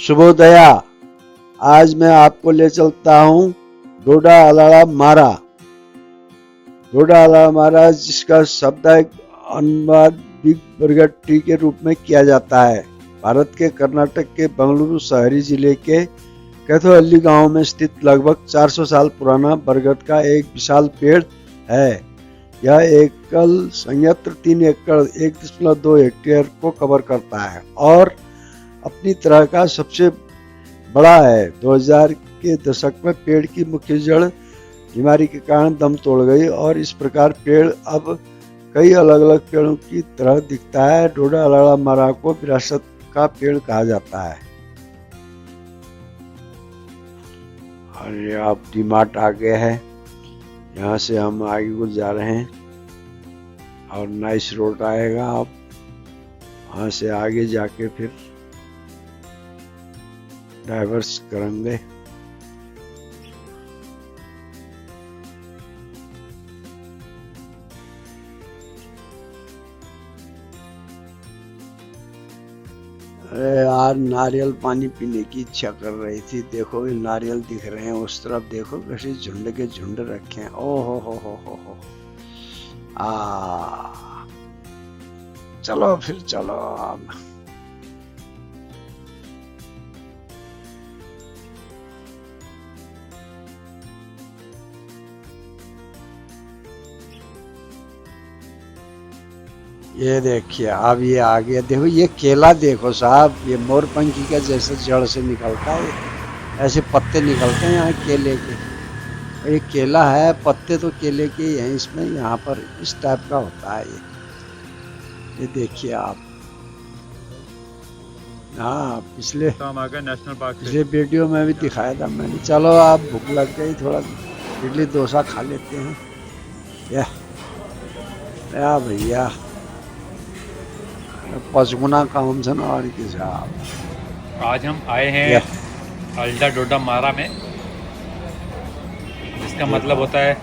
शुभोदया। आज मैं आपको ले चलता हूँ डोडा अलाड़ा मारा। डोडा अलाड़ा मारा जिसका शाब्दिक अनुवाद बिग बरगद ट्री के रूप में किया जाता है, भारत के कर्नाटक के बेंगलुरु शहरी जिले के कैथोहल्ली गांव में स्थित लगभग 400 साल पुराना बरगद का एक विशाल पेड़ है। यह एकल संयंत्र 3 एकड़ 1.2 हेक्टेयर को कवर करता है और अपनी तरह का सबसे बड़ा है। 2000 के दशक में पेड़ की मुख्य जड़ बीमारी के कारण दम तोड़ गई और इस प्रकार पेड़ अब कई अलग अलग पेड़ों की तरह दिखता है। डोडा अलाड़ा मारा को विरासत का पेड़ कहा जाता है। और ये अब डीमार्ट आ गया है, यहाँ से हम आगे को जा रहे हैं और नाइस रोड आएगा। अब वहाँ से आगे जाके फिर डाइवर्स करेंगे। अरे यार, नारियल पानी पीने की इच्छा कर रही थी। देखो ये नारियल दिख रहे हैं, उस तरफ देखो कैसे झुंड के झुंड रखे हैं। ओ हो। चलो फिर चलो अब। ये देखिए अब ये आ गया। देखो ये केला देखो साहब, ये मोरपंखी का जैसे जड़ से निकलता है, ऐसे पत्ते निकलते हैं यहाँ केले के। ये केला है, पत्ते तो केले के ही हैं इसमें। यहाँ पर इस टाइप का होता है ये देखिए आप। हाँ, पिछले नेशनल पार्क पिछले वीडियो में भी दिखाया था मैंने। चलो आप, भूख लग गई, थोड़ा इडली डोसा खा लेते हैं। या भैया 5 गुना काम से ना और किसी। आज हम आए हैं अल्डा डोडा मारा में, जिसका मतलब होता है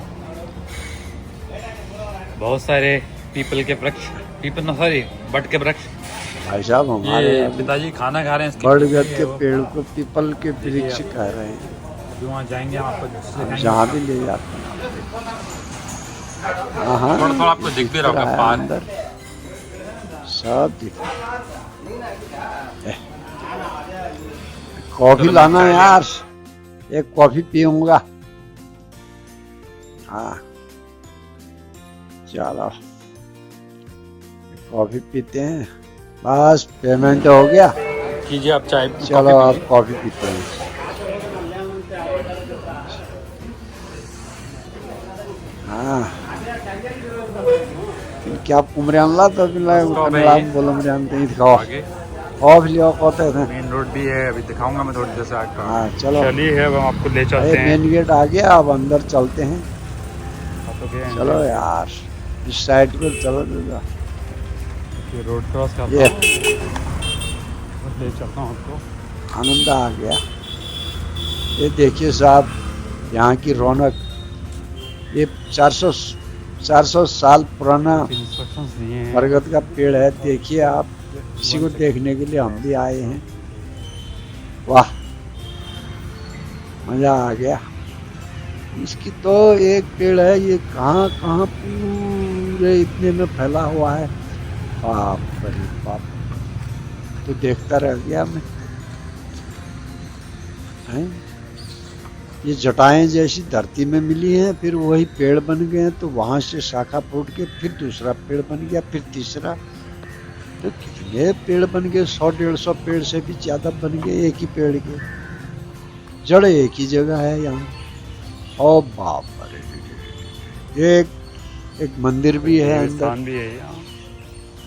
बहुत सारे पीपल के वृक्ष, बट के वृक्ष। भाई साहब हमारे पिताजी खाना खा रहे हैं बरगद के पेड़ को पीपल के वृक्ष कह रहे हैं। अभी वहाँ जाएंगे, हम आपको जहाँ भी ले जाते हैं। हाँ, थोड़ा आपको दिख भी रहा होगा अंदर सब दिख। कॉफी लाना यार, एक कॉफी पीऊंगा। हाँ चलो कॉफी पीते हैं। बस पेमेंट हो गया, कीजिए आप चाय। चलो आप कॉफी पीते हैं। हाँ क्या कुमरियानला तो बोलमरियान कहीं दिखाओ। ऑफ लियो कहते थे। मेन रोड भी है, अभी दिखाऊंगा मैं थोड़ी देर से आगे। हाँ चलो चलिए है, हम आपको ले चलते हैं। मेन गेट आ गया, अब अंदर चलते हैं। चलो यार इस साइड पर चलो। ये रोड क्रॉस करता ये ले चलता हूँ आपको। आनंद आ गया। ये देखिए साहब, यहाँ की रौनक। ये 400 साल पुराना बरगद का पेड़ है। देखिए आप, इसी को देखने के लिए हम भी आए हैं। वाह मजा आ गया। इसकी तो एक पेड़ है, ये कहाँ पूरे इतने में फैला हुआ है। बाप रे बाप, तो देखता रह गया मैं। ये जटाएं जैसी धरती में मिली हैं, फिर वही पेड़ बन गए हैं। तो वहां से शाखा फूट के फिर दूसरा पेड़ बन गया, फिर तीसरा। तो कितने पेड़ बन गए, 100-150 पेड़ से भी ज्यादा बन गए एक ही पेड़ के। जड़ एक ही जगह है यहाँ। ओ बाप रे, एक मंदिर भी है अंदर भी है यहाँ।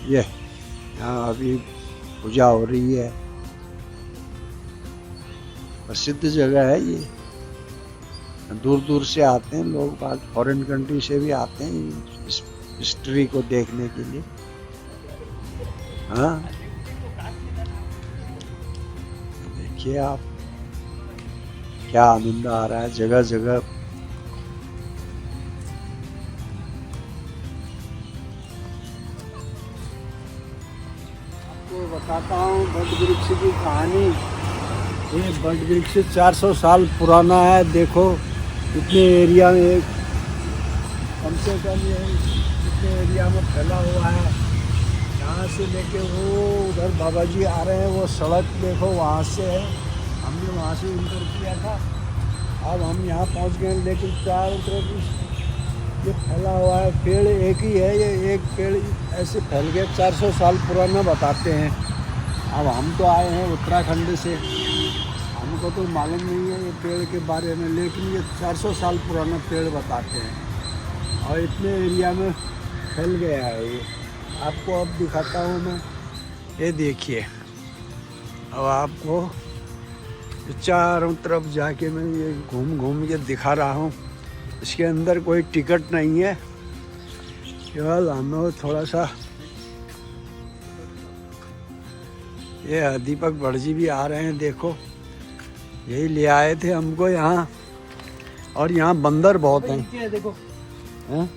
ये यहाँ अभी पूजा हो रही है। प्रसिद्ध जगह है ये। दूर दूर से आते हैं लोग, बात फॉरेन कंट्री से भी आते हैं इस हिस्ट्री को देखने के लिए। हाँ देखिए आप, क्या आनंद आ रहा है जगह जगह। आपको बताता हूँ वट वृक्ष की कहानी। ये बट वृक्ष 400 साल पुराना है। देखो इतने एरिया में, कम से कम ये इतने एरिया में फैला हुआ है। यहाँ से लेके वो उधर बाबा जी आ रहे हैं, वो सड़क देखो वहाँ से है, हमने वहाँ से इंटर किया था। अब हम यहाँ पहुँच गए, लेकिन चारों तरफ ये फैला हुआ है। पेड़ एक ही है, ये एक पेड़ ऐसे फैल गया, 400 साल पुराना बताते हैं। अब हम तो आए हैं उत्तराखंड से, हमको तो मालूम नहीं है ये पेड़ के बारे में, लेकिन ये 400 साल पुराना पेड़ बताते हैं और इतने एरिया में फैल गया है ये। आपको अब दिखाता हूँ मैं, ये देखिए। अब आपको चारों तरफ जाके मैं ये घूम घूम के दिखा रहा हूँ। इसके अंदर कोई टिकट नहीं है, केवल हमें थोड़ा सा। ये दीपक भटजी भी आ रहे हैं, देखो यही ले आए थे हमको यहाँ। और यहाँ बंदर बहुत हैं। देखो हैं?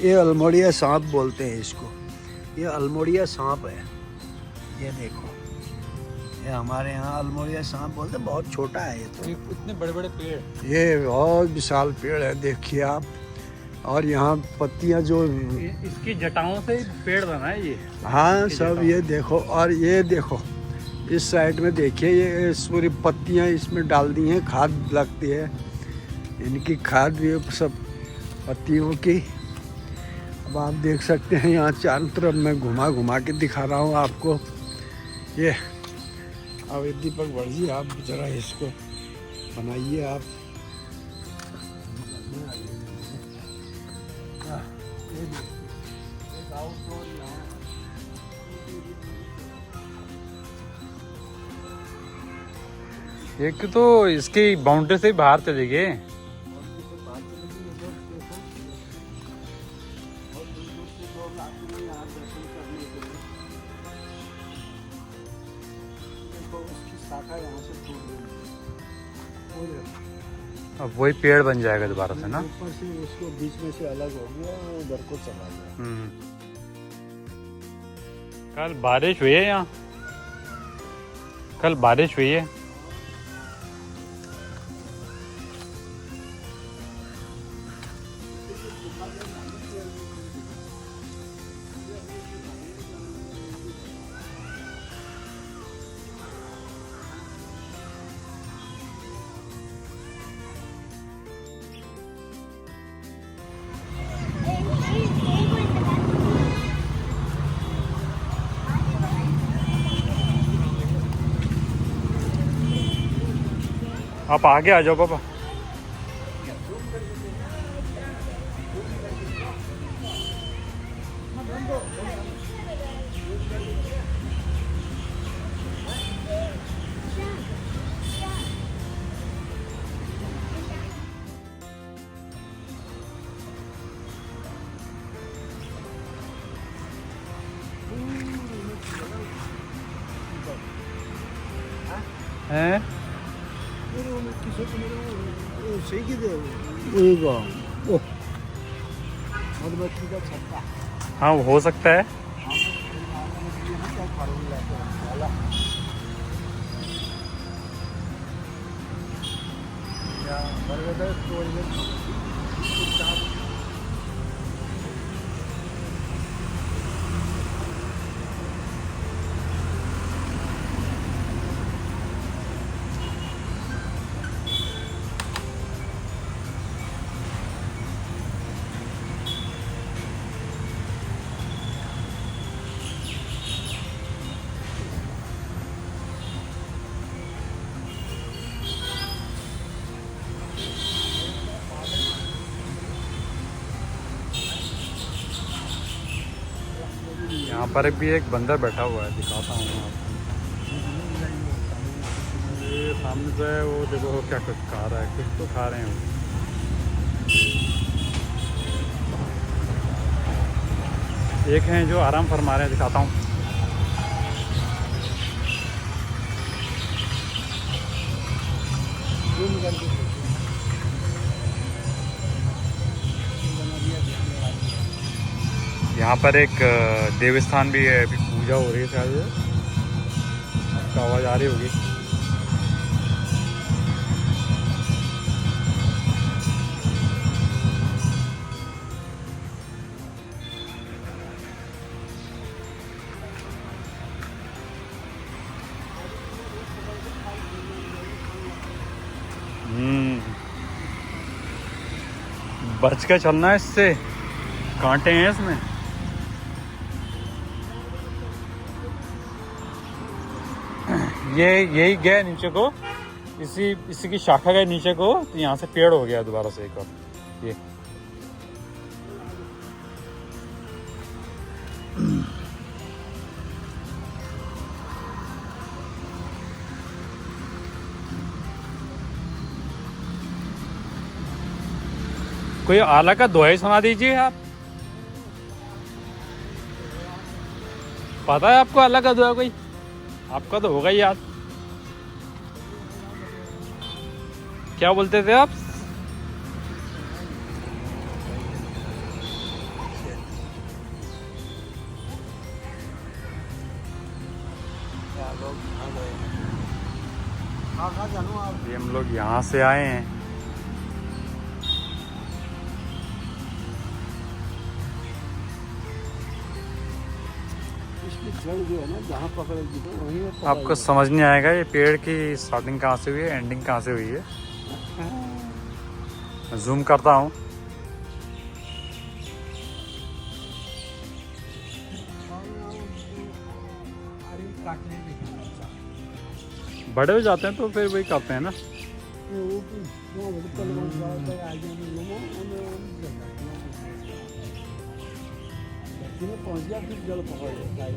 ये अल्मोड़िया सांप बोलते हैं इसको, ये अल्मोड़िया सांप है। ये देखो, ये हमारे यहाँ अल्मोड़िया सांप बोलते हैं। बहुत छोटा है ये तो। इतने बड़े बड़े पेड़, ये बहुत विशाल पेड़ है, देखिए आप। और यहाँ पत्तियाँ जो इसकी जटाओं से पेड़ बना है ये। हाँ सब ये देखो। और ये देखो इस साइड में देखिए, ये पूरी पत्तियाँ इसमें डाल दी हैं, खाद लगती है इनकी, खाद भी सब पत्तियों की। अब आप देख सकते हैं यहाँ चारों तरफ मैं घुमा घुमा के दिखा रहा हूँ आपको ये। अब दीपक भटजी आप जरा इसको बनाइए आप। एक तो इसकी बाउंड्री से बाहर चले गए। अब वही पेड़ बन जाएगा दोबारा से ना। ऊपर से उसको बीच में से अलग हो गया, उधर को चला गया। कल बारिश हुई है यहाँ, कल बारिश हुई है। आप आगे आ जाओ पापा। हैं? हाँ वो हो सकता है। यहाँ पर भी एक बंदर बैठा हुआ है, दिखाता हूँ मैं आपको। ये सामने जो है वो देखो क्या कुछ खा रहा है, कुछ तो खा रहे हैं वो। एक हैं जो आराम फरमा रहे हैं, दिखाता हूँ। यहाँ पर एक देवस्थान भी है, अभी पूजा हो रही है शायद, आपको आवाज़ आ रही होगी। बच के चलना है इससे, कांटे हैं इसमें। ये यही गया नीचे को, इसी की शाखा गए नीचे को, तो यहाँ से पेड़ हो गया दोबारा से एक और। ये कोई आला का दोहा सुना दीजिए आप। पता है आपको आला का दोहा कोई? आपका तो होगा ही याद। क्या बोलते थे आप? ये हम लोग यहाँ से आए हैं। जड़ जो है ना, जहाँ पकड़ेगी तो वहीं आपको समझ नहीं आएगा ये पेड़ की स्टार्टिंग कहाँ से हुई है, एंडिंग कहाँ से हुई है। मैं जूम करता हूँ। बड़े हो जाते हैं तो फिर वही करते हैं ना। पहुंच गया फिर जल पकड़ लेता है।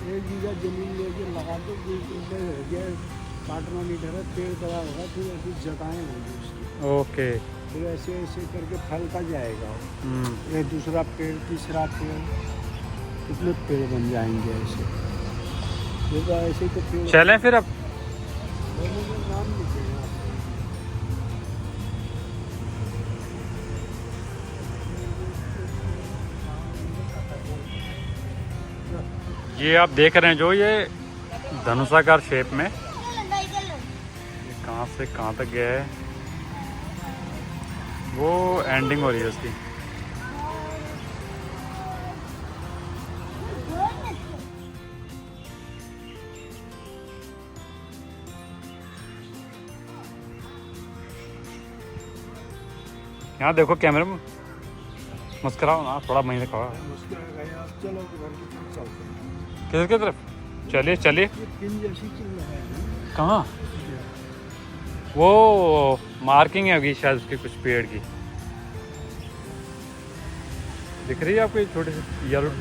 एक बीघा जमीन लेके लगा दो, हो गया काटना नहीं ठहरा, पेड़ बड़ा होगा, फिर ऐसी जटाएँ होंगी उसकी। ओके। फिर ऐसे ऐसे करके फैलता जाएगा। ये दूसरा पेड़, तीसरा पेड़, कितने पेड़ बन जाएंगे ऐसे। ऐसे तो पेड़ चलें फिर अब। नाम लिखेगा। ये आप देख रहे हैं जो ये धनुषाकार शेप में, ये कहाँ से कहाँ तक गया है, वो एंडिंग हो रही है उसकी। यहाँ देखो कैमरे में, मुस्कुराओ ना थोड़ा, महीने कहा चलो घर की तरफ चलते हैं। किसके तरफ? चलिए चलिए। कहाँ? वो मार्किंग होगी शायद उसकी, कुछ पेड़ की दिख रही है आपको, छोटे से येलो।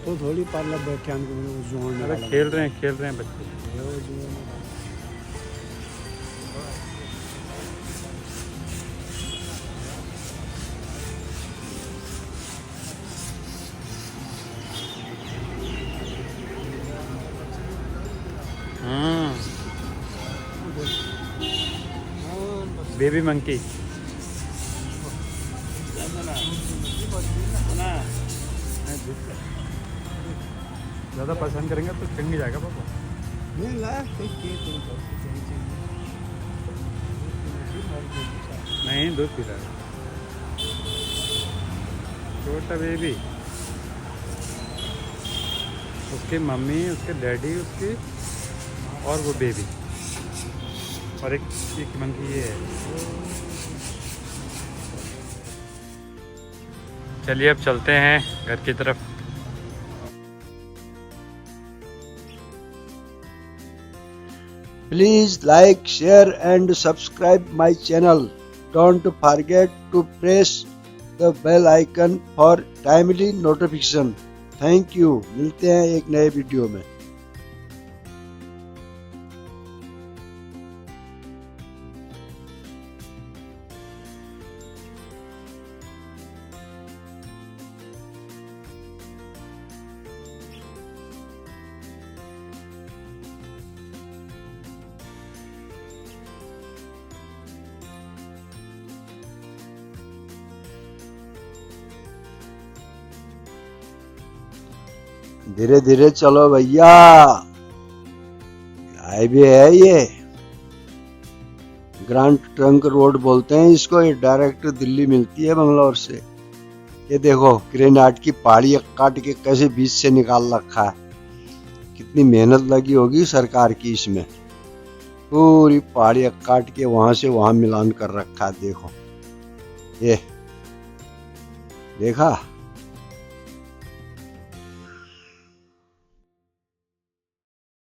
तो थोड़ी पार्ला व्याख्यान खेल रहे हैं बच्चे। बेबी मंकी ज़्यादा पसंद करेंगे तो छिड़ नहीं जाएगा पापा। नहीं ला नहीं, दूध पी रहा है छोटा बेबी। उसकी मम्मी, उसके डैडी, उसकी और वो बेबी, और एक मंकी ये है। चलिए अब चलते हैं घर की तरफ। Please like, share and subscribe my channel. Don't forget to press the bell icon for timely notification. Thank you. मिलते हैं एक नए वीडियो में। धीरे धीरे चलो भैया, हाईवे है ये, ग्रांड ट्रंक रोड बोलते हैं इसको। ये डायरेक्ट दिल्ली मिलती है बंगलोर से। ये देखो ग्रेनाइट की पहाड़ी काट के कैसे बीच से निकाल रखा है। कितनी मेहनत लगी होगी सरकार की इसमें। पूरी पहाड़ी काट के वहां से वहां मिलान कर रखा है। देखो ये देखा।